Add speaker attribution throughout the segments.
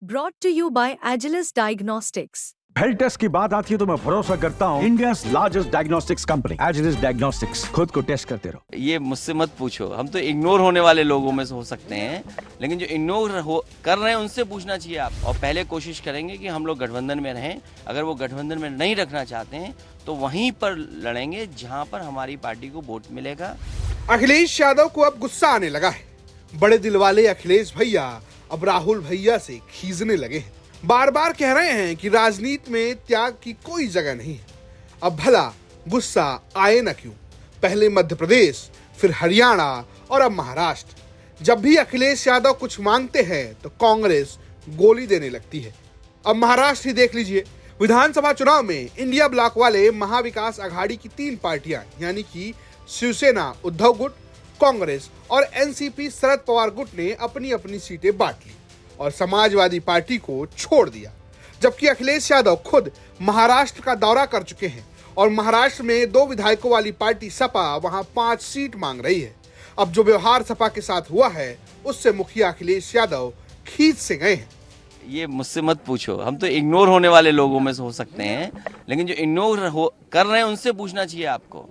Speaker 1: Brought to you by Agilus Diagnostics.
Speaker 2: Health test की बात आती है तो मैं भरोसा करता हूँ India's largest diagnostics company Agilus diagnostics. खुद को टेस्ट करते रहो।
Speaker 3: ये मुझसे मत पूछो, हम तो इग्नोर होने वाले लोगों में से हो सकते हैं, लेकिन जो इग्नोर कर रहे हैं उनसे पूछना चाहिए आप। और पहले कोशिश करेंगे कि हम लोग गठबंधन में रहें। अगर वो गठबंधन में नहीं रखना चाहते हैं तो वहीं पर लड़ेंगे जहाँ पर हमारी पार्टी को वोट मिलेगा।
Speaker 4: अखिलेश यादव को अब गुस्सा आने लगा है। बड़े दिल वाले अखिलेश भैया अब राहुल भैया से खींचने लगे हैं। बार बार कह रहे हैं कि राजनीति में त्याग की कोई जगह नहीं है। अब भला गुस्सा आए न क्यों। पहले मध्य प्रदेश, फिर हरियाणा और अब महाराष्ट्र। जब भी अखिलेश यादव कुछ मांगते हैं तो कांग्रेस गोली देने लगती है। अब महाराष्ट्र ही देख लीजिए। विधानसभा चुनाव में इंडिया ब्लॉक वाले महाविकास अघाड़ी की 3 पार्टियां यानी कि शिवसेना उद्धव गुट, कांग्रेस और एनसीपी शरद पवार गुट ने अपनी अपनी सीटें बांट ली और समाजवादी पार्टी को छोड़ दिया। जबकि अखिलेश यादव खुद महाराष्ट्र का दौरा कर चुके हैं और महाराष्ट्र में 2 विधायकों वाली पार्टी सपा वहां 5 सीट मांग रही है। अब जो व्यवहार सपा के साथ हुआ है उससे मुखिया अखिलेश यादव खींच से गए हैं।
Speaker 3: ये मुझसे मत पूछो, हम तो इग्नोर होने वाले लोगों में से हो सकते हैं, लेकिन जो इग्नोर कर रहे हैं उनसे पूछना चाहिए आपको।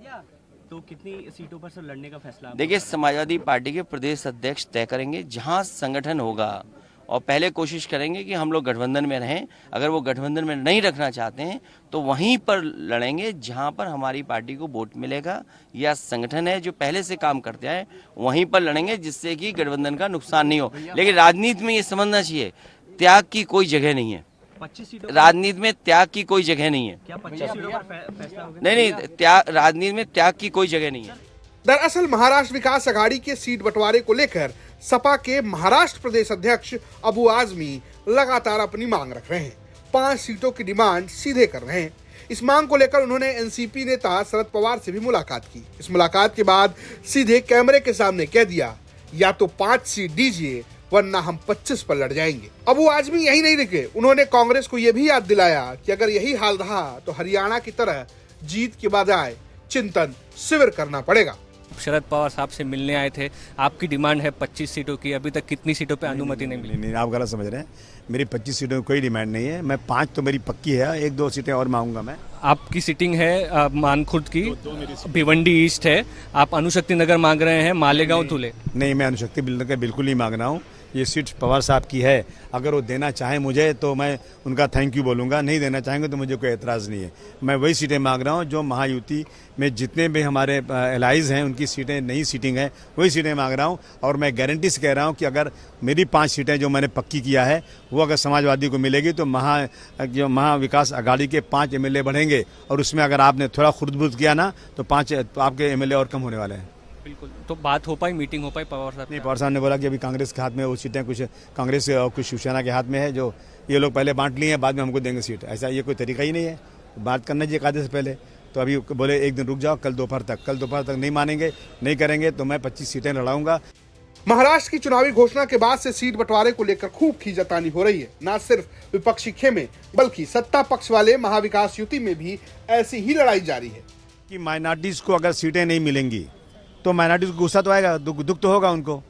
Speaker 5: तो कितनी सीटों पर सर लड़ने का फैसला?
Speaker 3: देखिए, समाजवादी पार्टी के प्रदेश अध्यक्ष तय करेंगे जहां संगठन होगा, और पहले कोशिश करेंगे कि हम लोग गठबंधन में रहें। अगर वो गठबंधन में नहीं रखना चाहते हैं तो वहीं पर लड़ेंगे जहां पर हमारी पार्टी को वोट मिलेगा, या संगठन है जो पहले से काम करते आए वहीं पर लड़ेंगे जिससे कि गठबंधन का नुकसान नहीं हो। लेकिन राजनीति में ये समझना चाहिए, त्याग की कोई जगह नहीं है।
Speaker 5: 25 सीटों
Speaker 3: राजनीति में त्याग की कोई जगह नहीं है।
Speaker 5: क्या 25 सीटों पर फैसला होगा?
Speaker 3: नहीं, त्याग, राजनीति में त्याग की कोई जगह नहीं है।
Speaker 4: दरअसल महाराष्ट्र विकास अघाड़ी के सीट बंटवारे को लेकर सपा के महाराष्ट्र प्रदेश अध्यक्ष अबू आजमी लगातार अपनी मांग रख रहे हैं। 5 सीटों की डिमांड सीधे कर रहे हैं। इस मांग को लेकर उन्होंने एनसीपी नेता शरद पवार से भी मुलाकात की। इस मुलाकात के बाद सीधे कैमरे के सामने कह दिया, या तो 5 सीट दीजिए वरना हम 25 पर लड़ जाएंगे। अबू आजमी यही नहीं रुके, उन्होंने कांग्रेस को यह भी याद दिलाया कि अगर यही हाल रहा तो हरियाणा की तरह जीत के बजाय चिंतन शिविर करना पड़ेगा।
Speaker 5: शरद पवार साहब से मिलने आए थे, आपकी डिमांड है 25 सीटों की, अभी तक कितनी सीटों पे अनुमति नहीं मिली?
Speaker 6: नहीं, आप गलत समझ रहे हैं। मेरी 25 सीटों की कोई डिमांड नहीं है। मैं 5 तो मेरी पक्की है, 1-2 सीटें और मांगूंगा मैं।
Speaker 5: आपकी सीटिंग है मानखुर्द की, भिवंडी ईस्ट है, आप अनुशक्ति नगर मांग रहे हैं, मालेगांव धुले।
Speaker 6: नहीं, मैं अनुशक्ति नगर बिल्कुल नहीं मांग रहा हूँ। ये सीट पवार साहब की है। अगर वो देना चाहें मुझे तो मैं उनका थैंक यू बोलूँगा, नहीं देना चाहेंगे तो मुझे कोई एतराज़ नहीं है। मैं वही सीटें मांग रहा हूँ जो महायुति में जितने भी हमारे एलाइज हैं उनकी सीटें, नई सीटिंग है, वही सीटें मांग रहा हूँ। और मैं गारंटी से कह रहा हूँ कि अगर मेरी 5 सीटें जो मैंने पक्की किया है वो अगर समाजवादी को मिलेगी तो महाविकास अघाड़ी के 5 एमएलए बढ़ेंगे, और उसमें अगर आपने थोड़ा खुर्द-बुर्द किया ना तो 5 आपके एमएलए और कम होने वाले हैं।
Speaker 5: बिल्कुल। तो बात हो पाई, मीटिंग हो पाई पवार साहब?
Speaker 6: नहीं, पवार साहब ने बोला कि अभी कांग्रेस के हाथ में वो सीटें, कुछ कांग्रेस और कुछ शिवसेना के हाथ में है, जो ये लोग पहले बांट लिए हैं, बाद में हमको देंगे सीट। ऐसा ये कोई तरीका ही नहीं है। बात करना चाहिए कायदे से पहले। तो अभी बोले एक दिन रुक जाओ, कल दोपहर तक नहीं मानेंगे, नहीं करेंगे तो मैं 25 सीटें लड़ाऊंगा।
Speaker 4: महाराष्ट्र की चुनावी घोषणा के बाद से सीट बंटवारे को लेकर खूब खींचातानी हो रही है। न सिर्फ विपक्षी खेमे बल्कि सत्ता पक्ष वाले महाविकास युति में भी ऐसी ही लड़ाई जारी है
Speaker 6: कि माइनॉरिटीज को अगर सीटें नहीं मिलेंगी तो माइनॉरिटीज को गुस्सा तो आएगा, दुख तो होगा उनको।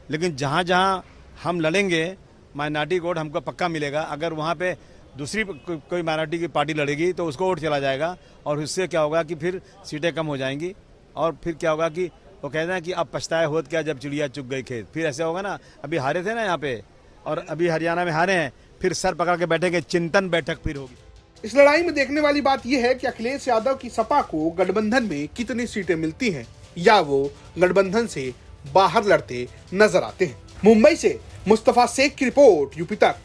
Speaker 6: लेकिन जहाँ जहाँ हम लड़ेंगे माइनॉरिटी वोट हमको पक्का मिलेगा। अगर वहाँ पे दूसरी कोई माइनॉरिटी की पार्टी लड़ेगी तो उसको वोट चला जाएगा, और उससे क्या होगा कि फिर सीटें कम हो जाएंगी, और फिर क्या होगा कि वो कहते हैं कि अब पछताए होत क्या जब चिड़िया चुग गई खेत। फिर ऐसा होगा ना, अभी हारे थे ना यहाँ पे, और अभी हरियाणा में हारे हैं, फिर सर पकड़ के बैठेंगे, चिंतन बैठक फिर होगी।
Speaker 4: इस लड़ाई में देखने वाली बात यह है कि अखिलेश यादव की सपा को गठबंधन में कितनी सीटें मिलती हैं, या वो गठबंधन से बाहर लड़ते नजर आते हैं। मुंबई से मुस्तफा शेख की रिपोर्ट, यूपी तक।